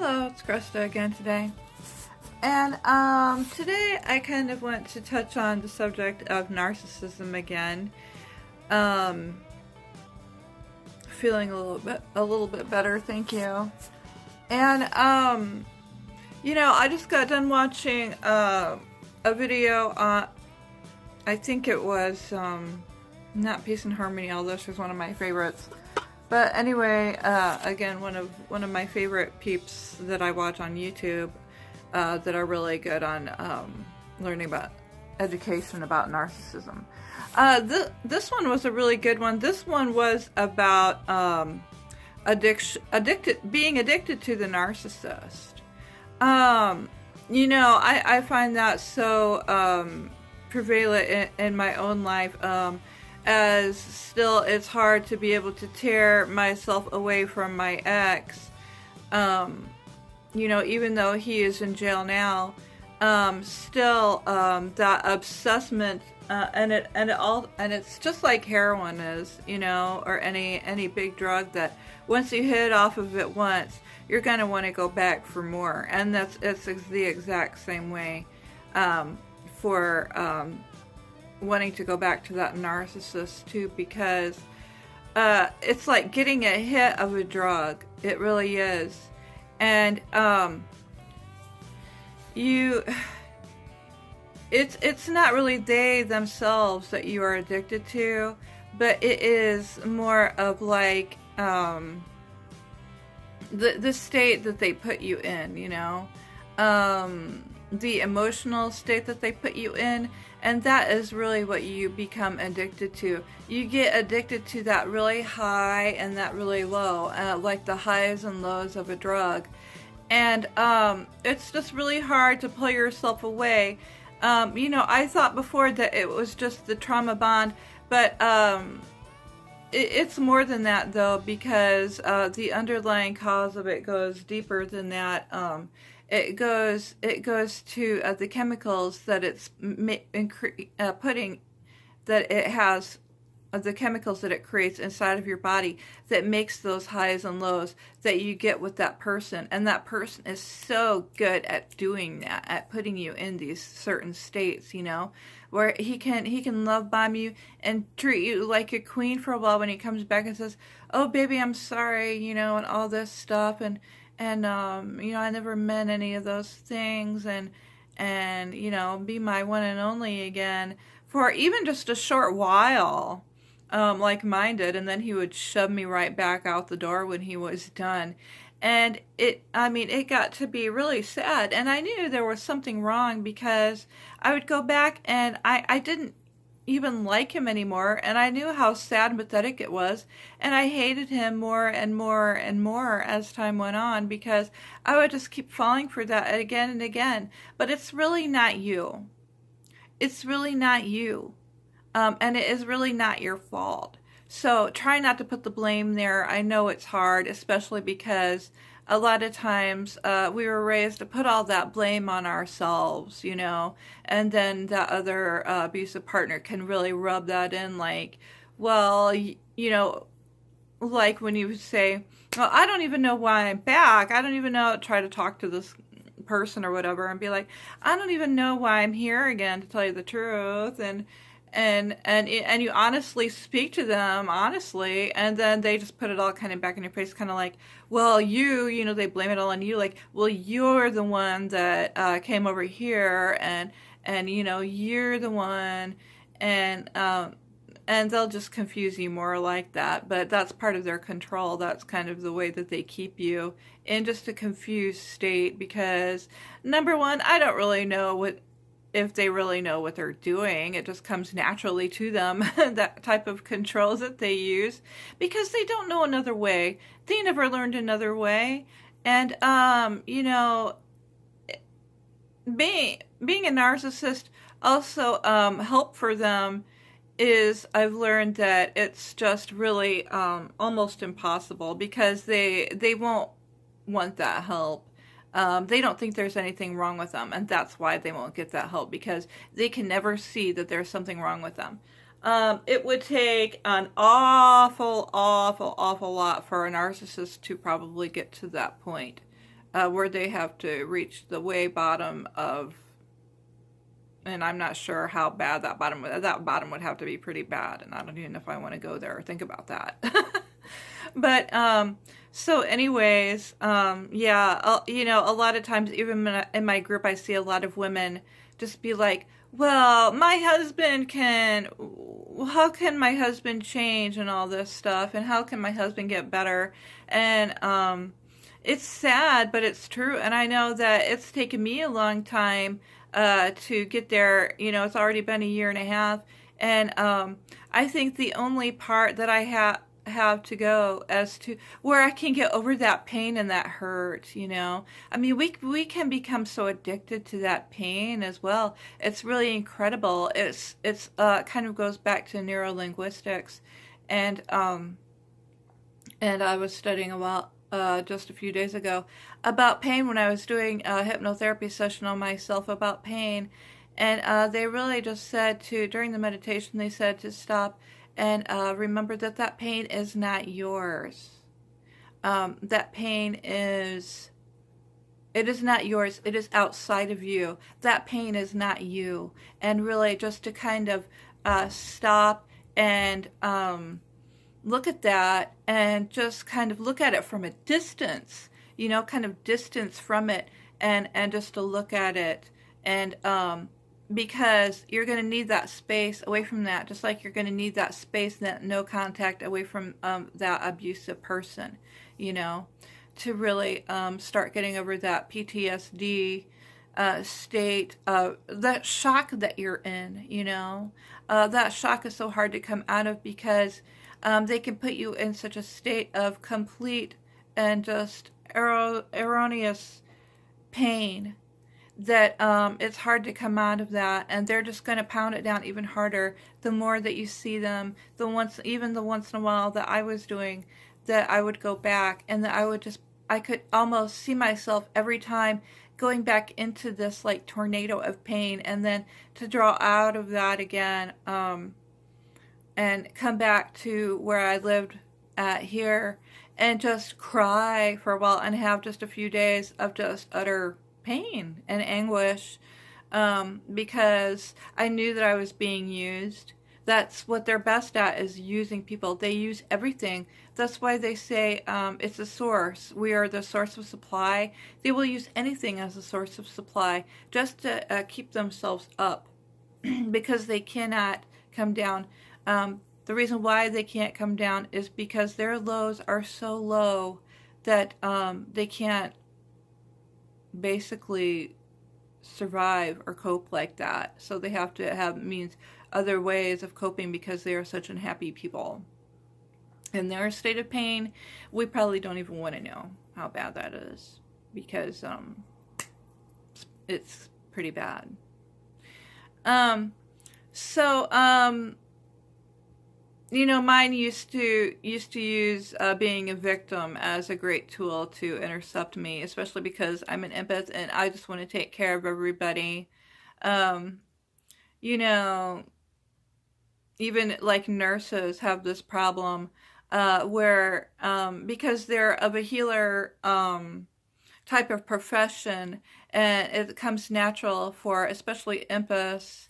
Hello, it's Krista again today. And today I kind of want to touch on the subject of narcissism again. Feeling a little bit better, thank you. And I just got done watching a video on, I think it was not Peace and Harmony, although she's one of my favorites. But anyway, again, one of my favorite peeps that I watch on YouTube that are really good on learning about education about narcissism. This one was a really good one. This one was about being addicted to the narcissist. I find that so prevalent in my own life. As still it's hard to be able to tear myself away from my ex, even though he is in jail now, still that obsessment, and it's just like heroin is, or any big drug, that once you hit off of it once, you're gonna want to go back for more. And it's the exact same way for wanting to go back to that narcissist too, because it's like getting a hit of a drug. It really is. And it's not really they themselves that you are addicted to, but it is more of like the state that they put you in, the emotional state that they put you in. And that is really what you become addicted to. You get addicted to that really high and that really low, like the highs and lows of a drug. And it's just really hard to pull yourself away. I thought before that it was just the trauma bond, but it's more than that, though, because the underlying cause of it goes deeper than that. It goes to the chemicals that it's the chemicals that it creates inside of your body that makes those highs and lows that you get with that person. And that person is so good at doing that, at putting you in these certain states, where he can love bomb you and treat you like a queen for a while, when he comes back and says, "Oh baby, I'm sorry," and all this stuff, and I never meant any of those things, and be my one and only again for even just a short while, like mine did, and then he would shove me right back out the door when he was done. And it got to be really sad, and I knew there was something wrong, because I would go back and I didn't even like him anymore, and I knew how sad and pathetic it was, and I hated him more and more and more as time went on, because I would just keep falling for that again and again. But it's really not you. It's really not you, and it is really not your fault. So try not to put the blame there. I know it's hard, especially because a lot of times we were raised to put all that blame on ourselves, and then that other abusive partner can really rub that in, like, well, like when you say, well, I don't even know why I'm back. I don't even know, try to talk to this person or whatever and be like, I don't even know why I'm here again, to tell you the truth. And you honestly speak to them honestly, and then they just put it all kind of back in your face, kind of like, well, they blame it all on you, like, well, you're the one that came over here, and you're the one, and they'll just confuse you more like that. But that's part of their control. That's kind of the way that they keep you in just a confused state, because number one, I don't really know if they really know what they're doing. It just comes naturally to them, that type of control that they use, because they don't know another way. They never learned another way. And, being a narcissist also, help for them is, I've learned that it's just really almost impossible, because they won't want that help. They don't think there's anything wrong with them, and that's why they won't get that help, because they can never see that there's something wrong with them. It would take an awful lot for a narcissist to probably get to that point. where they have to reach the way bottom of, and I'm not sure how bad that bottom would have to be pretty bad, and I don't even know if I want to go there or think about that. But so anyways, yeah, you know, a lot of times even in my group I see a lot of women just be like, well, how can my husband change and all this stuff, and how can my husband get better? And it's sad, but it's true. And I know that it's taken me a long time to get there. You know, it's already been a year and a half. And I think the only part that I have to go as to where I can get over that pain and that hurt, you know. I mean, we can become so addicted to that pain as well. It's really incredible. It's kind of goes back to neurolinguistics, and I was studying a while just a few days ago about pain when I was doing a hypnotherapy session on myself about pain, and they really just said during the meditation, they said to stop and remember that pain is not yours. That pain it is not yours. It is outside of you. That pain is not you. And really just to kind of stop and look at that and just kind of look at it from a distance, you know, kind of distance from it, and just to look at it, and because you're going to need that space away from that, just like you're going to need that space, that no contact away from that abusive person, you know, to really start getting over that PTSD state, that shock that you're in, you know. That shock is so hard to come out of because they can put you in such a state of complete and just erroneous pain that it's hard to come out of that, and they're just going to pound it down even harder the more that you see them. Even the once in a while that I was doing, that I would go back, and that I could almost see myself every time going back into this like tornado of pain, and then to draw out of that again, and come back to where I lived at here, and just cry for a while and have just a few days of just utter pain and anguish, because I knew that I was being used. That's what they're best at, is using people. They use everything. That's why they say it's a source. We are the source of supply. They will use anything as a source of supply just to keep themselves up because they cannot come down. The reason why they can't come down is because their lows are so low that they can't basically survive or cope like that. So they have to have other ways of coping because they are such unhappy people. In their state of pain, we probably don't even want to know how bad that is, because it's pretty bad. You know, mine used to use being a victim as a great tool to intercept me, especially because I'm an empath and I just want to take care of everybody. You know, even like nurses have this problem where because they're of a healer type of profession, and it comes natural for especially empaths,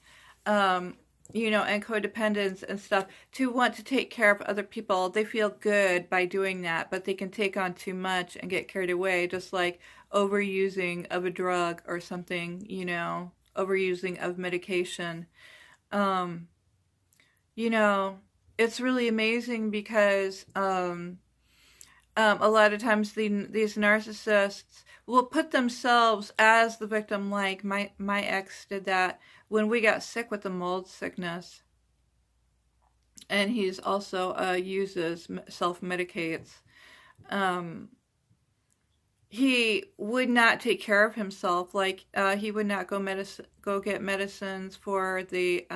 you know, and codependents and stuff, to want to take care of other people. They feel good by doing that, but they can take on too much and get carried away, just like overusing of a drug or something, you know, overusing of medication. You know, it's really amazing because a lot of times these narcissists will put themselves as the victim. Like my ex did that when we got sick with the mold sickness, and he's also self-medicates. He would not take care of himself. Like he would not go get medicines for the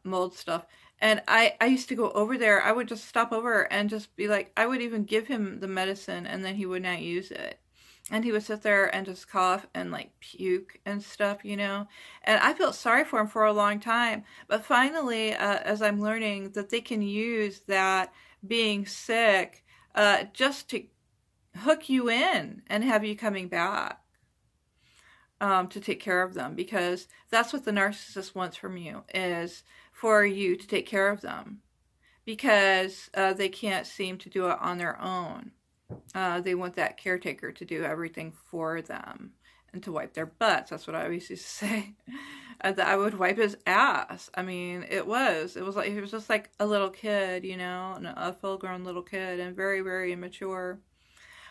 mold stuff. And I used to go over there. I would just stop over and just be like, I would even give him the medicine, and then he would not use it. And he would sit there and just cough and like puke and stuff, you know. And I felt sorry for him for a long time. But finally, as I'm learning that they can use that being sick just to hook you in and have you coming back to take care of them, because that's what the narcissist wants from you, is for you to take care of them, because they can't seem to do it on their own. They want that caretaker to do everything for them and to wipe their butts. That's what I always used to say. That I would wipe his ass. I mean, it was like he was just like a little kid, you know, a full-grown little kid, and very, very immature.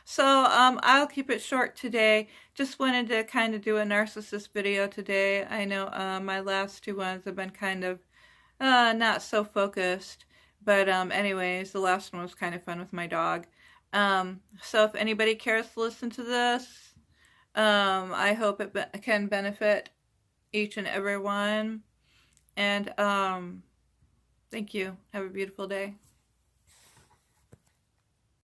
So I'll keep it short today. Just wanted to kind of do a narcissist video today. I know my last two ones have been kind of not so focused. But anyways, the last one was kind of fun with my dog. So if anybody cares to listen to this, I hope it can benefit each and every one. And thank you. Have a beautiful day.